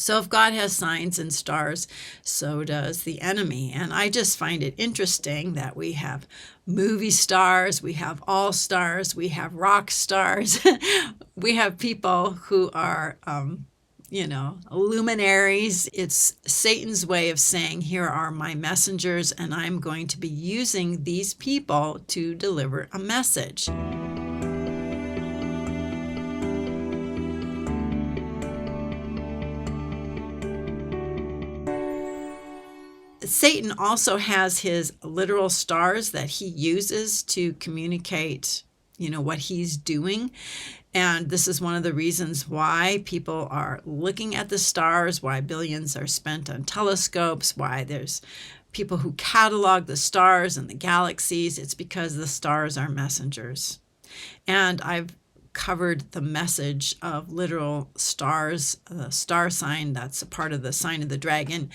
So if God has signs and stars, so does the enemy. And I just find it interesting that we have movie stars, we have all stars, we have rock stars, we have people who are, luminaries. It's Satan's way of saying, here are my messengers, and I'm going to be using these people to deliver a message. Satan also has his literal stars that he uses to communicate, what he's doing. And this is one of the reasons why people are looking at the stars, why billions are spent on telescopes, why there's people who catalog the stars and the galaxies. It's because the stars are messengers. And I've covered the message of literal stars, the star sign, that's a part of the sign of the dragon,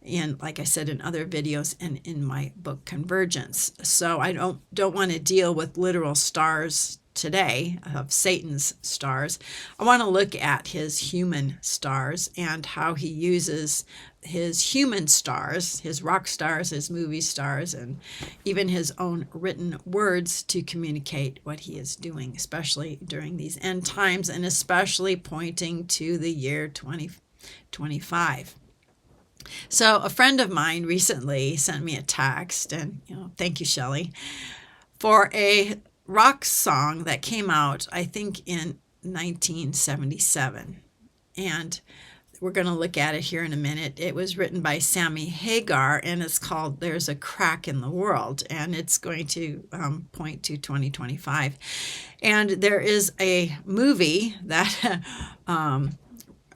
and like I said in other videos and in my book Convergence. So I don't want to deal with literal stars today, of Satan's stars. I want to look at his human stars and how he uses his human stars, his rock stars, his movie stars, and even his own written words to communicate what he is doing, especially during these end times, and especially pointing to the year 2025. So a friend of mine recently sent me a text, and thank you, Shelley, for a rock song that came out, I think, in 1977. And we're going to look at it here in a minute. It was written by Sammy Hagar, and it's called There's a Crack in the World, and it's going to point to 2025. And there is a movie that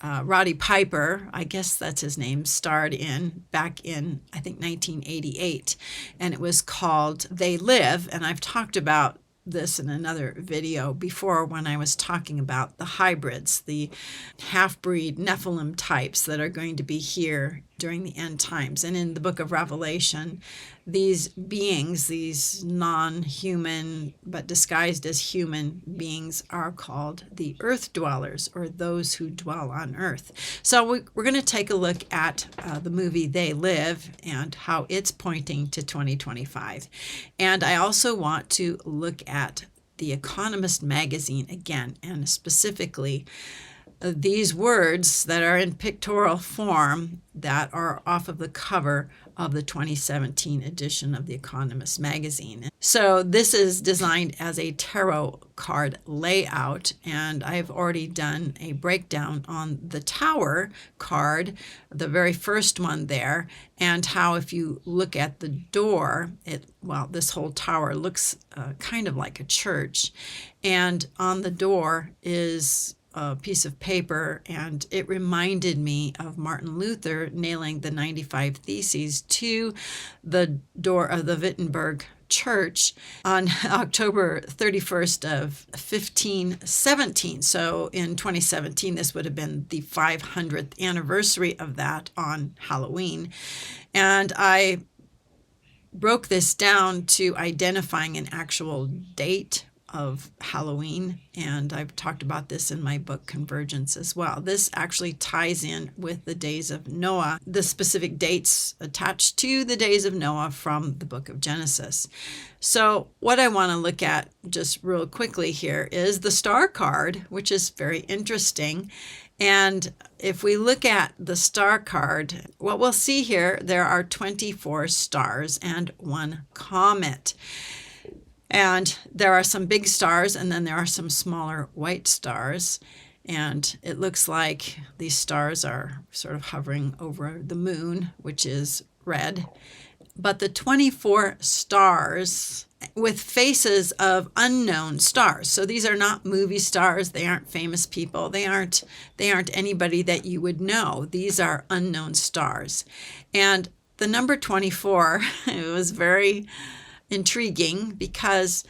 Roddy Piper, I guess that's his name, starred in back in, I think, 1988. And it was called They Live. And I've talked about this in another video before when I was talking about the hybrids, the half-breed Nephilim types that are going to be here during the end times. And in the book of Revelation, these beings, these non-human but disguised as human beings, are called the earth dwellers, or those who dwell on earth. So we're going to take a look at the movie They Live and how it's pointing to 2025. And I also want to look at the Economist magazine again, and specifically these words that are in pictorial form that are off of the cover of the 2017 edition of the Economist magazine. So this is designed as a tarot card layout, and I've already done a breakdown on the Tower card, the very first one there, and how if you look at the door, this whole tower looks kind of like a church, and on the door is a piece of paper, and it reminded me of Martin Luther nailing the 95 Theses to the door of the Wittenberg Church on October 31st of 1517. So in 2017, this would have been the 500th anniversary of that on Halloween. And I broke this down to identifying an actual date of Halloween, and I've talked about this in my book Convergence as well. This actually ties in with the days of Noah, the specific dates attached to the days of Noah from the book of Genesis. So what I want to look at just real quickly here is the star card, which is very interesting. And if we look at the star card, what we'll see here, there are 24 stars and one comet. And there are some big stars, and then there are some smaller white stars. And it looks like these stars are sort of hovering over the moon, which is red. But the 24 stars with faces of unknown stars. So these are not movie stars. They aren't famous people. They aren't anybody that you would know. These are unknown stars. And the number 24, it was very intriguing because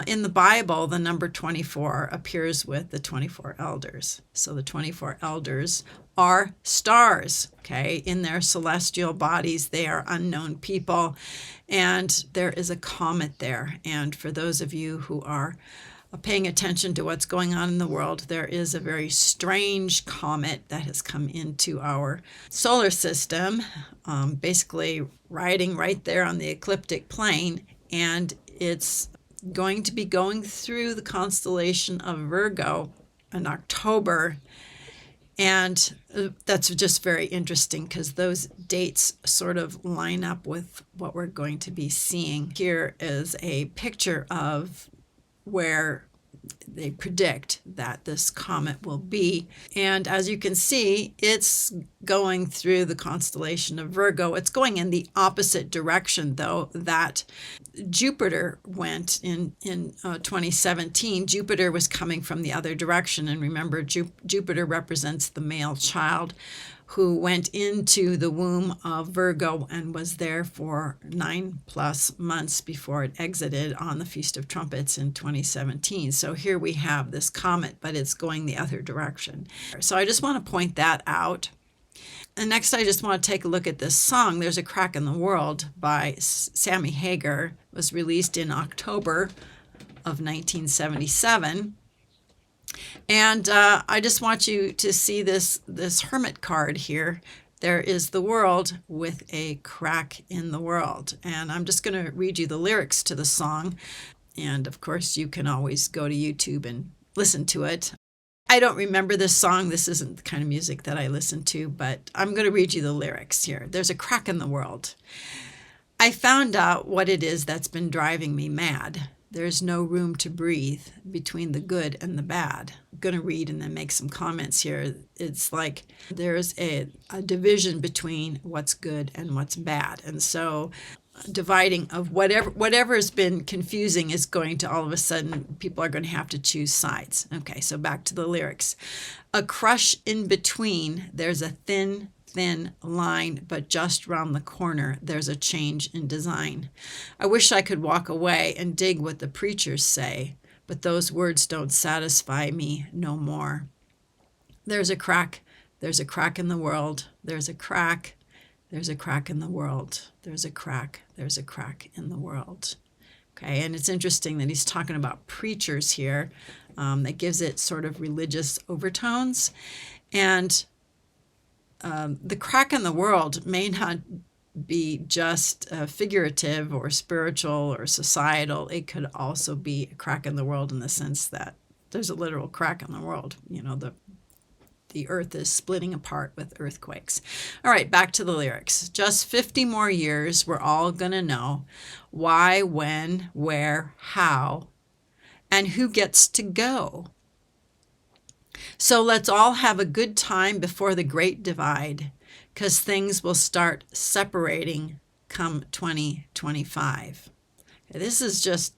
in the Bible, the number 24 appears with the 24 elders. So the 24 elders are stars, okay? In their celestial bodies, they are unknown people. And there is a comet there. And for those of you who are paying attention to what's going on in the world, there is a very strange comet that has come into our solar system, basically riding right there on the ecliptic plane, and it's going to be going through the constellation of Virgo in October. And that's just very interesting because those dates sort of line up with what we're going to be seeing. Here is a picture of where they predict that this comet will be. And as you can see, it's going through the constellation of Virgo. It's going in the opposite direction, though, that Jupiter went in 2017. Jupiter was coming from the other direction. And remember, Jupiter represents the male child who went into the womb of Virgo and was there for 9+ months before it exited on the Feast of Trumpets in 2017. So here we have this comet, but it's going the other direction. So I just want to point that out. And next, I just want to take a look at this song, There's a Crack in the World by Sammy Hagar. It was released in October of 1977. And I just want you to see this hermit card here. There is the world with a crack in the world. And I'm just going to read you the lyrics to the song. And of course, you can always go to YouTube and listen to it. I don't remember this song. This isn't the kind of music that I listen to, but I'm going to read you the lyrics here. There's a crack in the world. I found out what it is that's been driving me mad. There's no room to breathe between the good and the bad. I'm going to read and then make some comments here. It's like there's a division between what's good and what's bad. And so dividing of whatever has been confusing is going to all of a sudden, people are going to have to choose sides. Okay, so back to the lyrics. A crush in between, there's a thin line, but just round the corner, there's a change in design. I wish I could walk away and dig what the preachers say, but those words don't satisfy me no more. There's a crack in the world. There's a crack in the world. There's a crack in the world. Okay, and it's interesting that he's talking about preachers here. That gives it sort of religious overtones. And the crack in the world may not be just figurative or spiritual or societal. It could also be a crack in the world in the sense that there's a literal crack in the world. You know, the earth is splitting apart with earthquakes. All right, back to the lyrics. Just 50 more years, we're all going to know why, when, where, how, and who gets to go. So let's all have a good time before the great divide, because things will start separating come 2025. This is just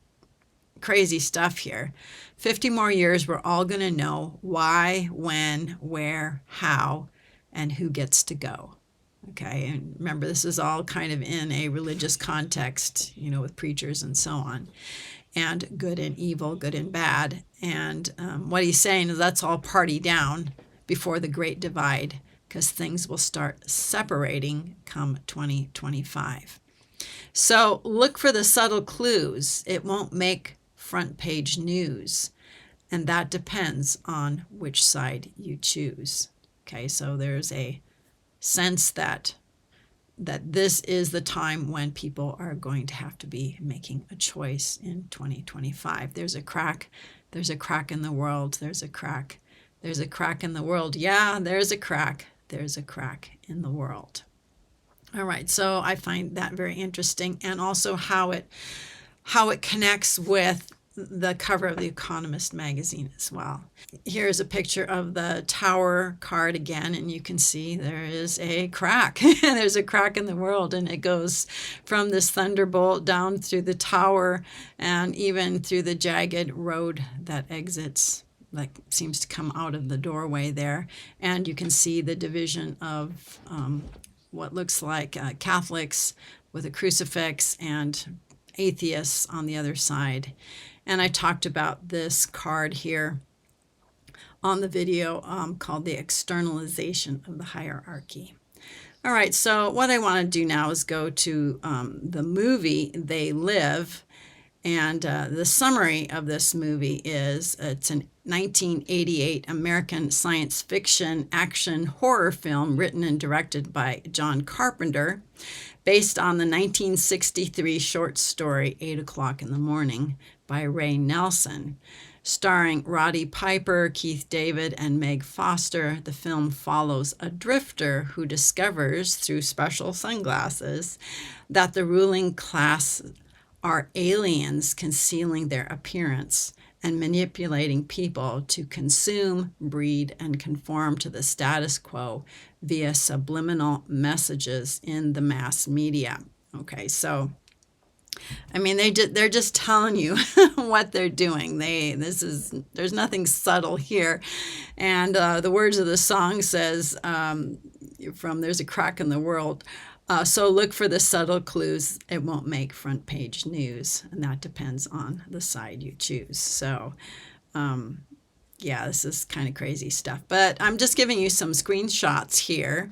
crazy stuff here. 50 more years, we're all going to know why, when, where, how, and who gets to go. Okay, and remember, this is all kind of in a religious context, you know, with preachers and so on. And good and evil, good and bad. And what he's saying is let's all party down before the great divide, because things will start separating come 2025. So look for the subtle clues. It won't make front page news, and that depends on which side you choose. Okay, so there's a sense that this is the time when people are going to have to be making a choice in 2025. There's a crack in the world. There's a crack in the world. Yeah, there's a crack in the world. All right, so I find that very interesting, and also how it connects with the cover of the Economist magazine as well. Here's a picture of the Tower card again, and you can see there is a crack. There's a crack in the world, and it goes from this thunderbolt down through the tower and even through the jagged road that exits, like seems to come out of the doorway there. And you can see the division of what looks like Catholics with a crucifix and atheists on the other side. And I talked about this card here on the video called the externalization of the hierarchy. All right, so what I want to do now is go to the movie They Live. And the summary of this movie is it's an 1988 American science fiction action horror film written and directed by John Carpenter, based on the 1963 short story 8 O'Clock in the Morning by Ray Nelson. Starring Roddy Piper, Keith David, and Meg Foster, the film follows a drifter who discovers, through special sunglasses, that the ruling class are aliens concealing their appearance and manipulating people to consume, breed, and conform to the status quo via subliminal messages in the mass media. Okay, so I mean, they're just telling you what they're doing. There's nothing subtle here, and the words of the song says from "There's a Crack in the World." So look for the subtle clues. It won't make front page news, and that depends on the side you choose. So, yeah, this is kind of crazy stuff. But I'm just giving you some screenshots here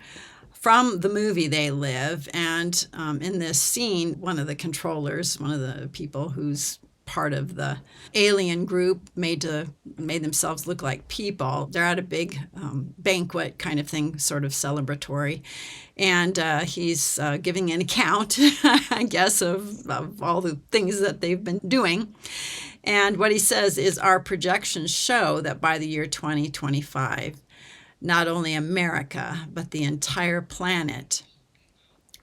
from the movie They Live. And in this scene, one of the controllers, one of the people who's part of the alien group made themselves look like people. They're at a big banquet kind of thing, sort of celebratory. And he's giving an account, I guess, of all the things that they've been doing. And what he says is, our projections show that by the year 2025, not only America, but the entire planet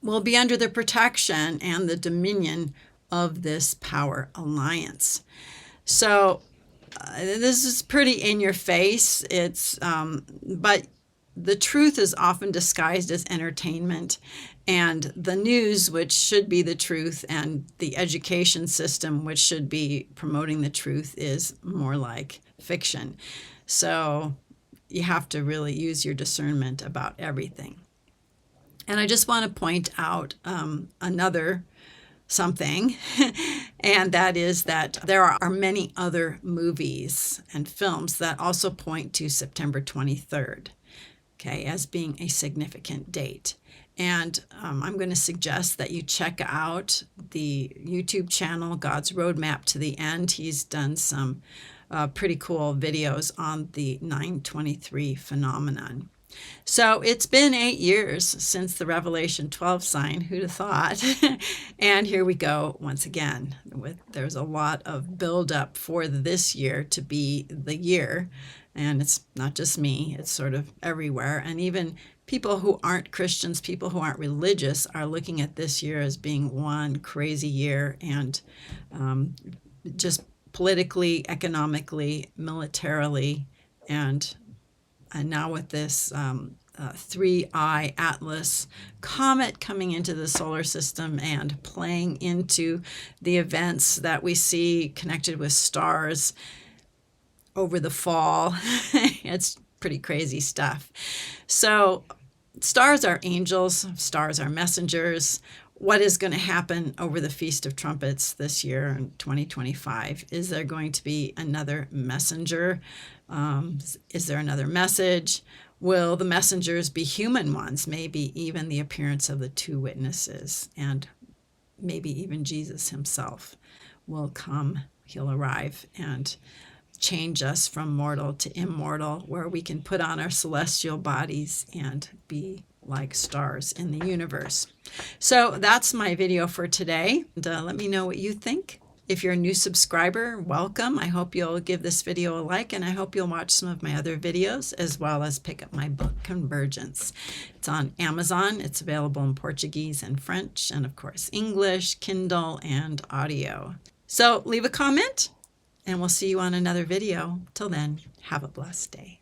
will be under the protection and the dominion of this power alliance. So this is pretty in your face. But the truth is often disguised as entertainment, and the news, which should be the truth, and the education system, which should be promoting the truth, is more like fiction. So you have to really use your discernment about everything. And I just want to point out another something, and that is that there are many other movies and films that also point to September 23rd, okay, as being a significant date. And I'm going to suggest that you check out the YouTube channel, God's Roadmap to the End. He's done some pretty cool videos on the 923 phenomenon. So it's been 8 years since the Revelation 12 sign. Who'd have thought? And here we go once again. There's a lot of buildup for this year to be the year. And it's not just me, it's sort of everywhere. And even people who aren't Christians, people who aren't religious, are looking at this year as being one crazy year, and just politically, economically, militarily, and now with this 3I Atlas comet coming into the solar system and playing into the events that we see connected with stars over the fall. It's pretty crazy stuff. So stars are angels, stars are messengers. What is going to happen over the Feast of Trumpets this year in 2025? Is there going to be another messenger? Is there another message? Will the messengers be human ones? Maybe even the appearance of the two witnesses, and maybe even Jesus himself will come. He'll arrive and change us from mortal to immortal, where we can put on our celestial bodies and be like stars in the universe. So that's my video for today. And, let me know what you think. If you're a new subscriber, welcome. I hope you'll give this video a like, and I hope you'll watch some of my other videos, as well as pick up my book, Convergence. It's on Amazon. It's available in Portuguese and French, and of course, English, Kindle, and audio. So leave a comment, and we'll see you on another video. Till then, have a blessed day.